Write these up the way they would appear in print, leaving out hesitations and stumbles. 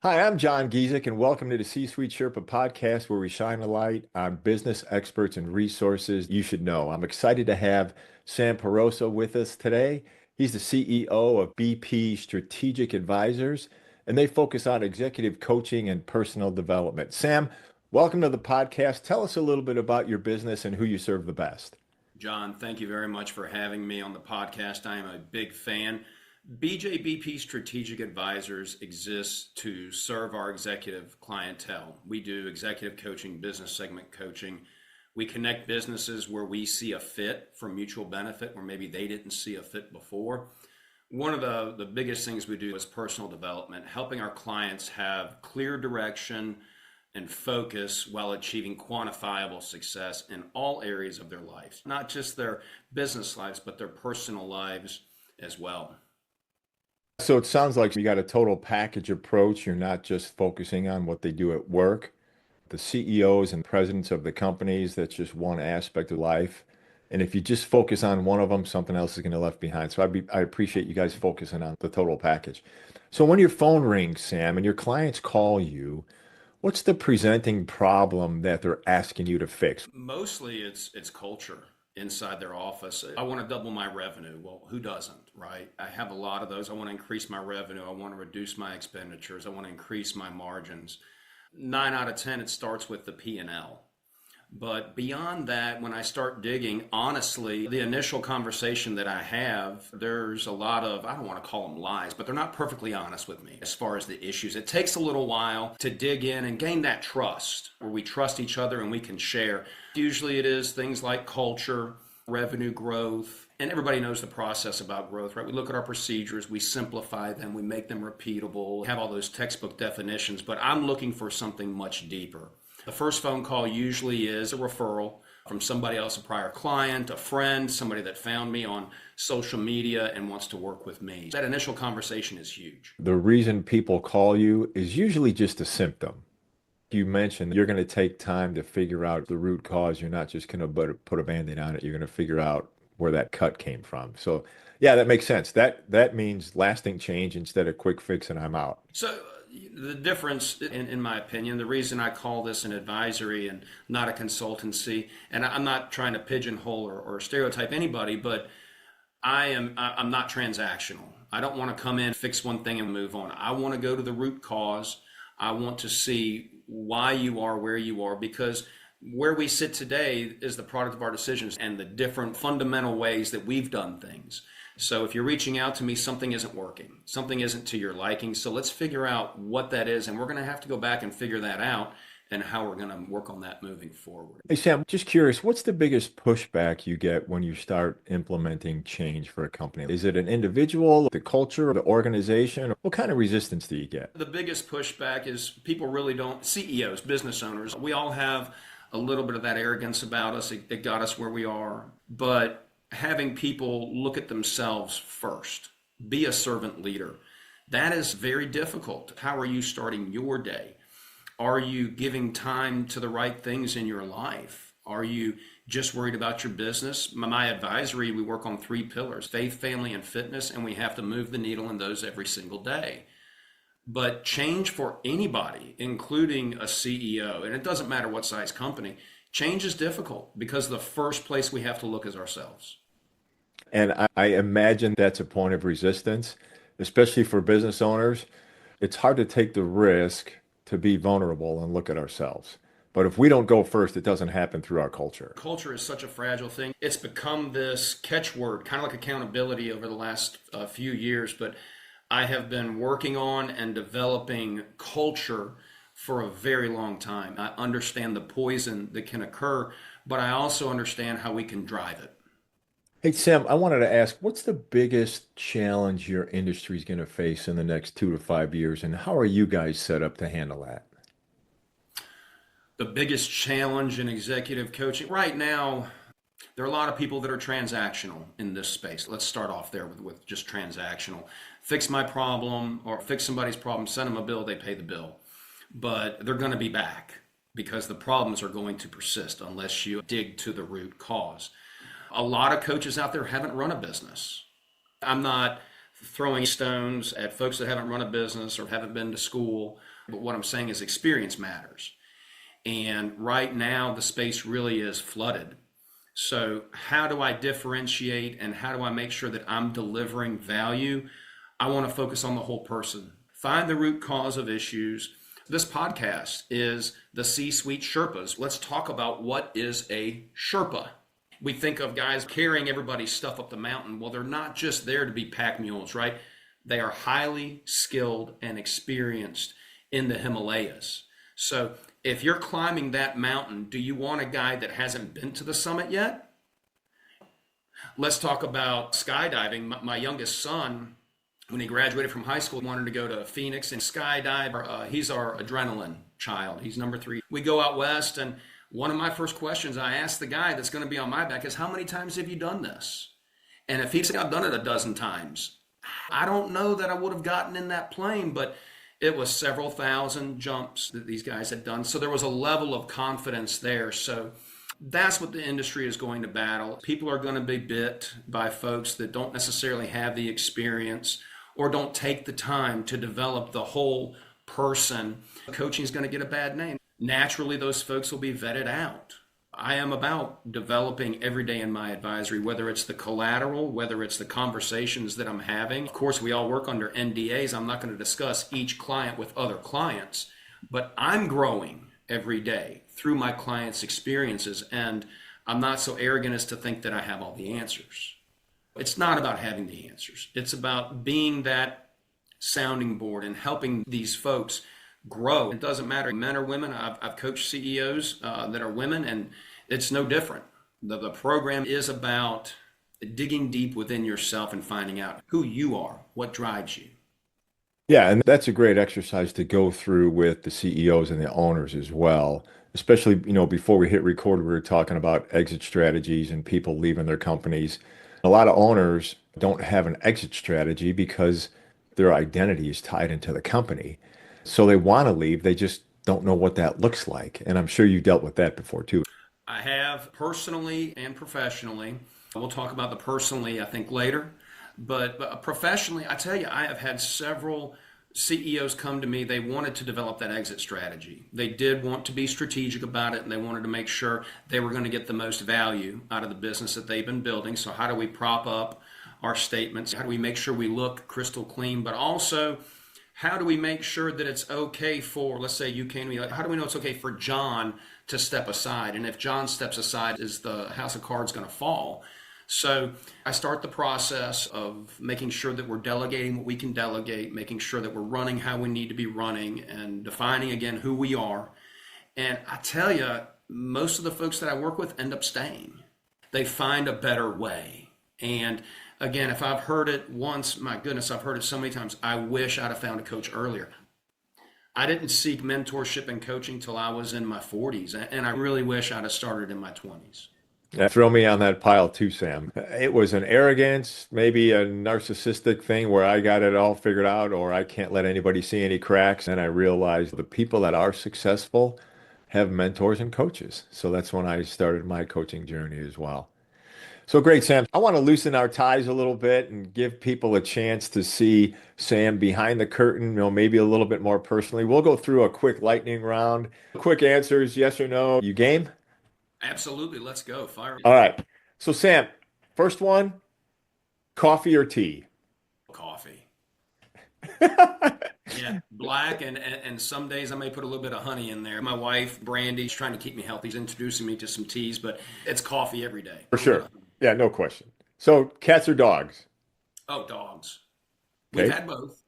Hi, I'm John Giesick, and welcome to the C-Suite Sherpa podcast, where we shine a light on business experts and resources you should know. I'm excited to have Sam Perossa with us today. He's the CEO of BP Strategic Advisors, and they focus on executive coaching and personal development. Sam, welcome to the podcast. Tell us a little bit about your business and who you serve the best. John, thank you very much for having me on the podcast. I am a big fan. BJBP Strategic Advisors exists to serve our executive clientele. We do executive coaching, business segment coaching. We connect businesses where we see a fit for mutual benefit, where maybe they didn't see a fit before. One of the biggest things we do is personal development, helping our clients have clear direction and focus while achieving quantifiable success in all areas of their lives, not just their business lives, but their personal lives as well. So it sounds like you got a total package approach. You're not just focusing on what they do at work. The CEOs and presidents of the companies, that's just one aspect of life. And if you just focus on one of them, something else is going to be left behind. So I appreciate you guys focusing on the total package. So when your phone rings, Sam, and your clients call you, what's the presenting problem that they're asking you to fix? Mostly it's culture inside their office. I want to double my revenue. Well, who doesn't, right? I have a lot of those. I want to increase my revenue. I want to reduce my expenditures. I want to increase my margins. 9 out of 10, it starts with the P&L. But beyond that, when I start digging, honestly, the initial conversation that I have, there's a lot of, I don't want to call them lies, but they're not perfectly honest with me as far as the issues. It takes a little while to dig in and gain that trust where we trust each other and we can share. Usually it is things like culture, revenue growth, and everybody knows the process about growth, right? We look at our procedures, we simplify them, we make them repeatable, have all those textbook definitions, but I'm looking for something much deeper. The first phone call usually is a referral from somebody else, a prior client, a friend, somebody that found me on social media and wants to work with me. That initial conversation is huge. The reason people call you is usually just a symptom. You mentioned you're going to take time to figure out the root cause. You're not just going to put a Band-Aid on it. You're going to figure out where that cut came from. So, yeah, that makes sense. That means lasting change instead of quick fix and I'm out. So the difference, in my opinion, the reason I call this an advisory and not a consultancy, and I'm not trying to pigeonhole or stereotype anybody, but I'm not transactional. I don't want to come in, fix one thing and move on. I want to go to the root cause. I want to see why you are where you are, because where we sit today is the product of our decisions and the different fundamental ways that we've done things. So if you're reaching out to me, something isn't working, something isn't to your liking. So let's figure out what that is. And we're going to have to go back and figure that out and how we're going to work on that moving forward. Hey, Sam, just curious, what's the biggest pushback you get when you start implementing change for a company? Is it an individual, the culture, the organization? What kind of resistance do you get? The biggest pushback is people really don't, CEOs, business owners, we all have a little bit of that arrogance about us. It got us where we are. But having people look at themselves first, be a servant leader, that is very difficult. How are you starting your day? Are you giving time to the right things in your life? Are you just worried about your business? My advisory, we work on 3 pillars: faith, family, and fitness, and we have to move the needle in those every single day. But change for anybody, including a CEO, and it doesn't matter what size company, change is difficult because the first place we have to look is ourselves. And I imagine that's a point of resistance, especially for business owners. It's hard to take the risk to be vulnerable and look at ourselves. But if we don't go first, it doesn't happen through our culture. Culture is such a fragile thing. It's become this catchword, kind of like accountability over the last few years. But I have been working on and developing culture for a very long time. I understand the poison that can occur, but I also understand how we can drive it. Hey, Sam, I wanted to ask, what's the biggest challenge your industry is going to face in the next 2 to 5 years, and how are you guys set up to handle that? The biggest challenge in executive coaching right now, there are a lot of people that are transactional in this space. Let's start off there with just transactional. Fix my problem or fix somebody's problem, send them a bill, they pay the bill. But they're going to be back because the problems are going to persist unless you dig to the root cause. A lot of coaches out there haven't run a business. I'm not throwing stones at folks that haven't run a business or haven't been to school But what I'm saying is experience matters. And right now, the space really is flooded. So how do I differentiate and how do I make sure that I'm delivering value? I want to focus on the whole person. Find the root cause of issues. This podcast is the C-suite Sherpas. Let's talk about what is a Sherpa. We think of guys carrying everybody's stuff up the mountain. Well, they're not just there to be pack mules, right? They are highly skilled and experienced in the Himalayas. So if you're climbing that mountain, do you want a guy that hasn't been to the summit yet? Let's talk about skydiving. My youngest son, when he graduated from high school, wanted to go to Phoenix and skydive. He's our adrenaline child. He's number 3. We go out west, and one of my first questions I ask the guy that's going to be on my back is, how many times have you done this? And if he'd say, I've done it a dozen times, I don't know that I would have gotten in that plane, but it was several thousand jumps that these guys had done. So there was a level of confidence there. So that's what the industry is going to battle. People are going to be bit by folks that don't necessarily have the experience or don't take the time to develop the whole person. Coaching is going to get a bad name. Naturally, those folks will be vetted out. I am about developing every day in my advisory, whether it's the collateral, whether it's the conversations that I'm having. Of course, we all work under NDAs. I'm not going to discuss each client with other clients, but I'm growing every day through my clients' experiences, and I'm not so arrogant as to think that I have all the answers. It's not about having the answers. It's about being that sounding board and helping these folks grow. It doesn't matter, men or women. I've coached CEOs that are women, and it's no different. The program is about digging deep within yourself and finding out who you are, what drives you. Yeah, and that's a great exercise to go through with the CEOs and the owners as well. Especially, before we hit record, we were talking about exit strategies and people leaving their companies. A lot of owners don't have an exit strategy because their identity is tied into the company. So they want to leave, they just don't know what that looks like. And I'm sure you dealt with that before too. I have, personally and professionally. We'll talk about the personally, I think, later. But professionally, I tell you, I have had several CEOs come to me. They wanted to develop that exit strategy. They did want to be strategic about it, and they wanted to make sure they were going to get the most value out of the business that they've been building. So how do we prop up our statements? How do we make sure we look crystal clean? But also, how do we make sure that it's okay for, let's say you came to me, like, how do we know it's okay for John to step aside? And if John steps aside, is the house of cards going to fall? So I start the process of making sure that we're delegating what we can delegate, making sure that we're running how we need to be running, and defining again who we are. And I tell you, most of the folks that I work with end up staying. They find a better way. And again, if I've heard it once, my goodness, I've heard it so many times. I wish I'd have found a coach earlier. I didn't seek mentorship and coaching till I was in my 40s, and I really wish I'd have started in my 20s. Yeah, throw me on that pile too, Sam. It was an arrogance, maybe a narcissistic thing where I got it all figured out, or I can't let anybody see any cracks. And I realized the people that are successful have mentors and coaches. So that's when I started my coaching journey as well. So great, Sam. I want to loosen our ties a little bit and give people a chance to see Sam behind the curtain, maybe a little bit more personally. We'll go through a quick lightning round. Quick answers, yes or no. You game? Absolutely. Let's go. Fire. All right. So Sam, first one, coffee or tea? Coffee. Yeah, black, and some days I may put a little bit of honey in there. My wife, Brandy, she's trying to keep me healthy. She's introducing me to some teas, but it's coffee every day. For sure. Yeah, no question. So cats or dogs? Oh, dogs. Okay. We've had both.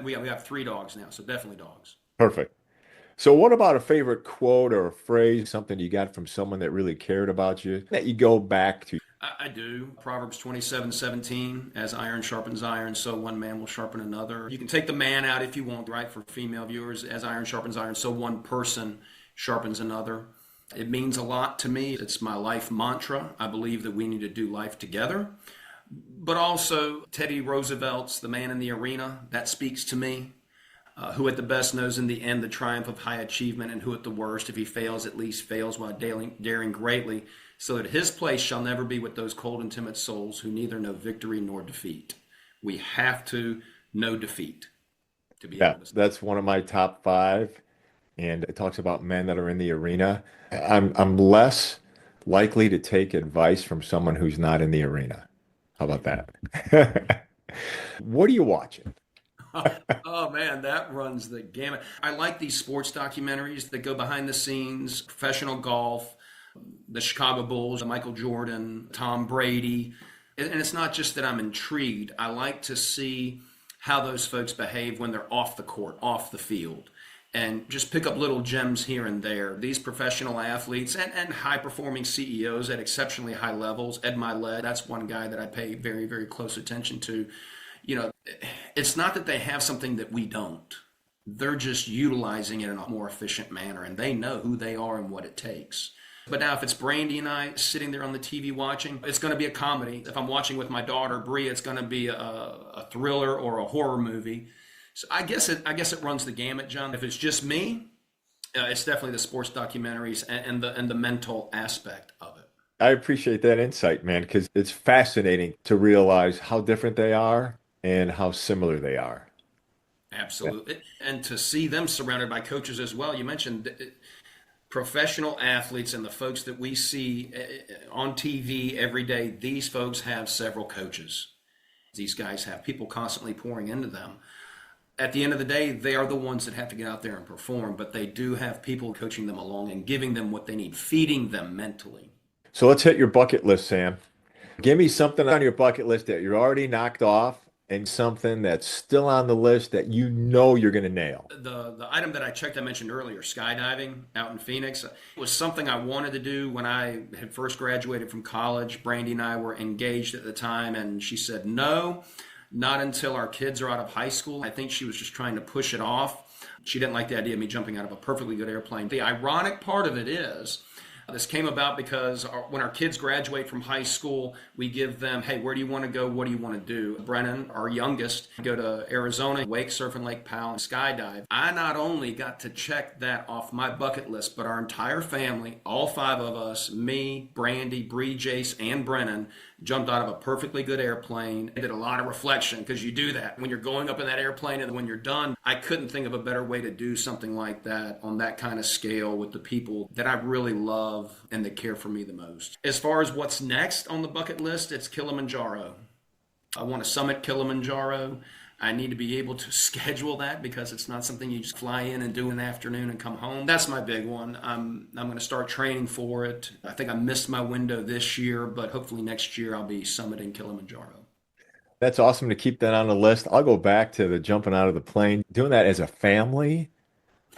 We have 3 dogs now, so definitely dogs. Perfect. So what about a favorite quote or a phrase, something you got from someone that really cared about you that you go back to? I do. Proverbs 27:17, as iron sharpens iron, so one man will sharpen another. You can take the man out if you want, right, for female viewers. As iron sharpens iron, so one person sharpens another. It means a lot to me. It's my life mantra. I believe that we need to do life together. But also, Teddy Roosevelt's The Man in the Arena, that speaks to me. Who at the best knows in the end the triumph of high achievement, and who at the worst, if he fails, at least fails while daring greatly, so that his place shall never be with those cold and timid souls who neither know victory nor defeat. We have to know defeat. to be Yeah, able to. that's one of my top five. And it talks about men that are in the arena. I'm less likely to take advice from someone who's not in the arena. How about that? What are you watching? Oh man, that runs the gamut. I like these sports documentaries that go behind the scenes, professional golf, the Chicago Bulls, Michael Jordan, Tom Brady. And it's not just that I'm intrigued. I like to see how those folks behave when they're off the court, off the field, and just pick up little gems here and there. These professional athletes and high performing CEOs at exceptionally high levels. Ed Milet, that's one guy that I pay very, very close attention to. You know, it's not that they have something that we don't. They're just utilizing it in a more efficient manner, and they know who they are and what it takes. But now, if it's Brandy and I sitting there on the TV watching, it's going to be a comedy. If I'm watching with my daughter Bree, it's going to be a thriller or a horror movie. So I guess it runs the gamut, John. If it's just me, it's definitely the sports documentaries and the mental aspect of it. I appreciate that insight, man, because it's fascinating to realize how different they are and how similar they are. Yeah. Absolutely, and to see them surrounded by coaches as well. You mentioned professional athletes and the folks that we see on TV every day. These folks have several coaches. These guys have people constantly pouring into them. At the end of the day, they are the ones that have to get out there and perform, but they do have people coaching them along and giving them what they need, feeding them mentally. So let's hit your bucket list, Sam. Give me something on your bucket list that you're already knocked off and something that's still on the list that you know you're going to nail. The item that I checked, I mentioned earlier, skydiving out in Phoenix, was something I wanted to do when I had first graduated from college. Brandy and I were engaged at the time, and she said no, not until our kids are out of high school. I think she was just trying to push it off. She didn't like the idea of me jumping out of a perfectly good airplane. The ironic part of it is, this came about because when our kids graduate from high school, we give them, hey, where do you want to go? What do you want to do? Brennan, our youngest, go to Arizona, wake surf in Lake Powell, and skydive. I not only got to check that off my bucket list, but our entire family, all five of us, me, Brandy, Bree, Jace, and Brennan, jumped out of a perfectly good airplane. I did a lot of reflection because you do that when you're going up in that airplane, and when you're done. I couldn't think of a better way to do something like that on that kind of scale with the people that I really love and that care for me the most. As far as what's next on the bucket list, it's Kilimanjaro. I want to summit Kilimanjaro. I need to be able to schedule that because it's not something you just fly in and do in the afternoon and come home. That's my big one. I'm going to start training for it. I think I missed my window this year, but hopefully next year I'll be summiting Kilimanjaro. That's awesome to keep that on the list. I'll go back to the jumping out of the plane, doing that as a family.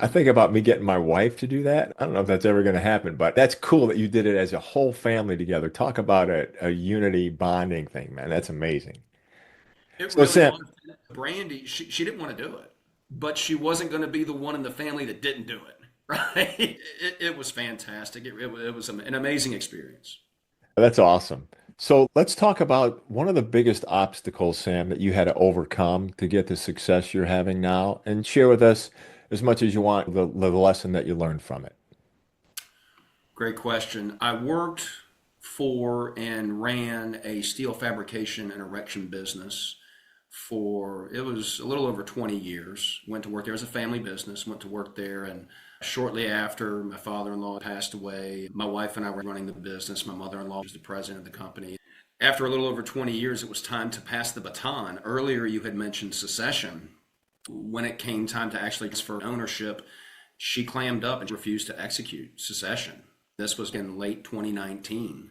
I think about me getting my wife to do that. I don't know if that's ever going to happen, but that's cool that you did it as a whole family together. Talk about a unity bonding thing, man. That's amazing. It So, really Sam, was. Brandy, she didn't want to do it, but she wasn't going to be the one in the family that didn't do it. Right? It was fantastic. It was an amazing experience. that's awesome. So, let's talk about one of the biggest obstacles, Sam, that you had to overcome to get the success you're having now, and share with us as much as you want the lesson that you learned from it. Great question. I worked for and ran a steel fabrication and erection business for, it was a little over 20 years. Went to work there as a family business, went to work there, and shortly after my father-in-law passed away, my wife and I were running the business. My mother-in-law was the president of the company. After a little over 20 years, it was time to pass the baton. Earlier, you had mentioned succession. When it came time to actually transfer ownership, she clammed up and refused to execute succession. This was in late 2019.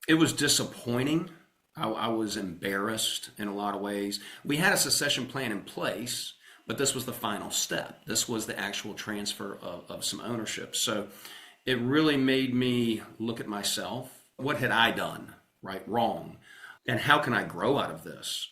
It was disappointing. I was embarrassed in a lot of ways. We had a succession plan in place, but this was the final step. This was the actual transfer of some ownership. So it really made me look at myself. What had I done right, wrong? And how can I grow out of this?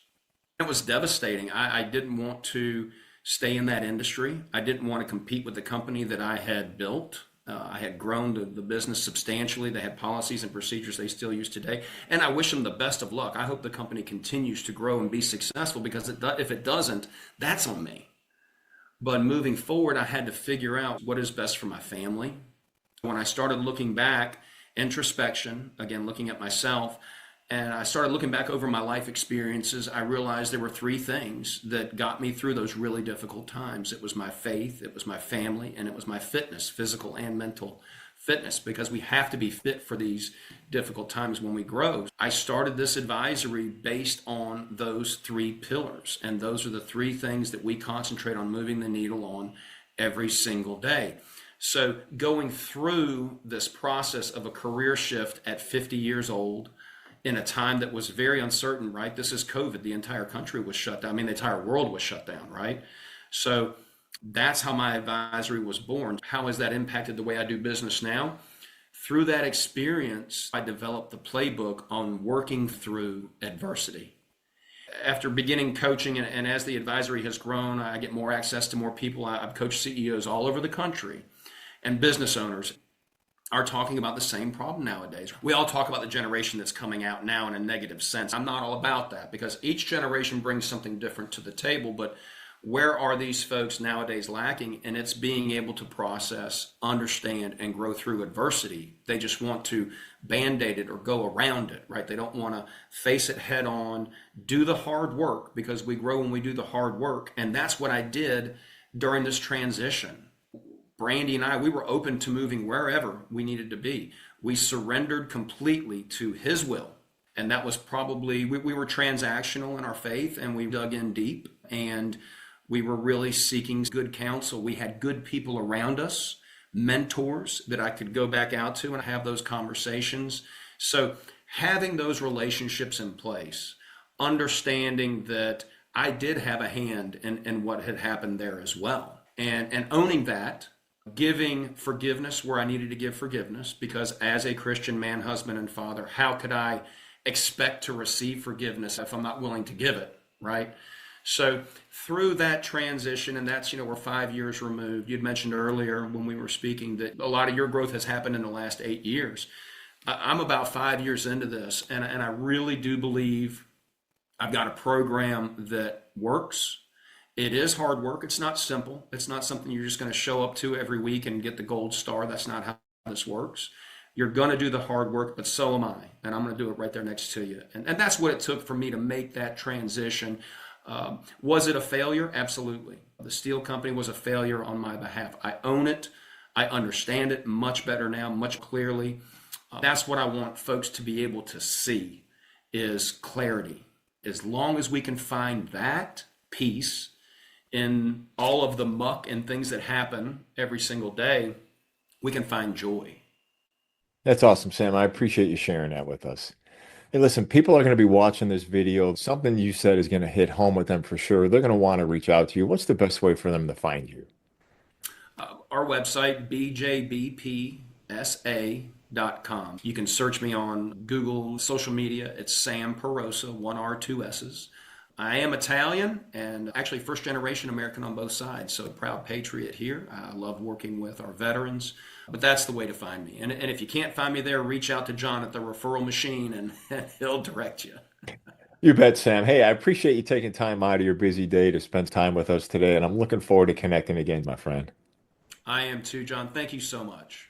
It was devastating. I didn't want to stay in that industry. I didn't want to compete with the company that I had built. I had grown the business substantially. They had policies and procedures they still use today. And I wish them the best of luck. I hope the company continues to grow and be successful because if it doesn't, that's on me. But moving forward, I had to figure out what is best for my family. When I started looking back, introspection, again, looking at myself, And I started looking back over my life experiences. I realized there were three things that got me through those really difficult times. It was my faith, it was my family, and it was my fitness, physical and mental fitness, because we have to be fit for these difficult times when we grow. I started this advisory based on those three pillars, and those are the three things that we concentrate on moving the needle on every single day. So going through this process of a career shift at 50 years old, in a time that was very uncertain, right? This is COVID. The entire country was shut down. I mean, the entire world was shut down, right? So that's how my advisory was born. How has that impacted the way I do business now? Through that experience, I developed the playbook on working through adversity. After beginning coaching and as the advisory has grown, I get more access to more people. I've coached CEOs all over the country and business owners are talking about the same problem nowadays. We all talk about the generation that's coming out now in a negative sense. I'm not all about that because each generation brings something different to the table, but where are these folks nowadays lacking? And it's being able to process, understand, and grow through adversity. They just want to band-aid it or go around it, right? They don't want to face it head on, do the hard work because we grow when we do the hard work. And that's what I did during this transition. Brandy and I, we were open to moving wherever we needed to be. We surrendered completely to his will. And that was probably, we were transactional in our faith and we dug in deep and we were really seeking good counsel. We had good people around us, mentors that I could go back out to and have those conversations. So having those relationships in place, understanding that I did have a hand in what had happened there as well. And owning that, giving forgiveness where I needed to give forgiveness, because as a Christian man, husband, and father, how could I expect to receive forgiveness if I'm not willing to give it, right? So through that transition, and that's, we're 5 years removed. You'd mentioned earlier when we were speaking that a lot of your growth has happened in the last 8 years. I'm about 5 years into this, and I really do believe I've got a program that works. It is hard work. It's not simple. It's not something you're just going to show up to every week and get the gold star. That's not how this works. You're going to do the hard work, but so am I. And I'm going to do it right there next to you. And that's what it took for me to make that transition. Was it a failure? Absolutely. The steel company was a failure on my behalf. I own it. I understand it much better now, much clearly. That's what I want folks to be able to see is clarity. As long as we can find that peace in all of the muck and things that happen every single day, we can find joy. That's awesome, Sam. I appreciate you sharing that with us. Hey, listen, people are going to be watching this video. Something you said is going to hit home with them for sure. They're going to want to reach out to you. What's the best way for them to find you? Our website, bjbpsa.com. You can search me on Google, social media. It's Sam Perossa, 1R, 2 S's. I am Italian and actually first generation American on both sides, so proud patriot here. I love working with our veterans, but that's the way to find me. And if you can't find me there, reach out to John at the referral machine and he'll direct you. You bet, Sam. Hey, I appreciate you taking time out of your busy day to spend time with us today, and I'm looking forward to connecting again, my friend. I am too, John. Thank you so much.